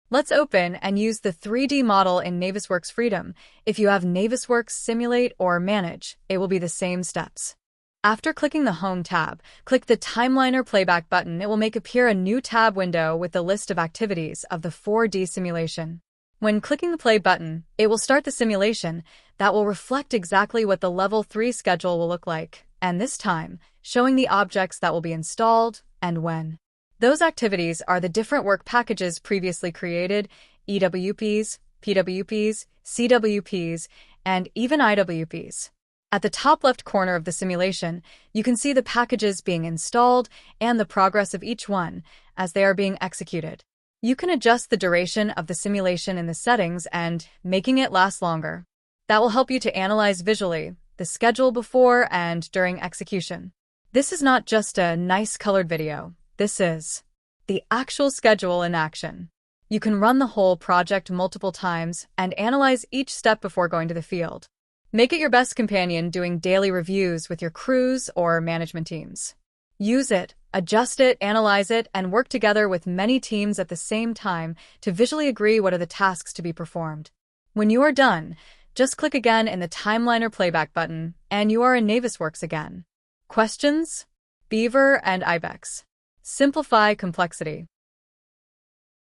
Let's open and use the 3D model in Navisworks Freedom. If you have Navisworks Simulate or Manage, it will be the same steps. After clicking the Home tab, click the Timeliner Playback button. It will make appear a new tab window with the list of activities of the 4D simulation. When clicking the Play button, it will start the simulation that will reflect exactly what the Level 3 schedule will look like, and this time, showing the objects that will be installed and when. Those activities are the different work packages previously created, EWPs, PWPs, CWPs, and even IWPs. At the top left corner of the simulation, you can see the packages being installed and the progress of each one as they are being executed. You can adjust the duration of the simulation in the settings and making it last longer. That will help you to analyze visually the schedule before and during execution. This is not just a nice colored video. This is the actual schedule in action. You can run the whole project multiple times and analyze each step before going to the field. Make it your best companion doing daily reviews with your crews or management teams. Use it, adjust it, analyze it, and work together with many teams at the same time to visually agree what are the tasks to be performed. When you are done, just click again in the Timeliner Playback button, and you are in Navisworks again. Questions? Beaver and Ibex. Simplify complexity.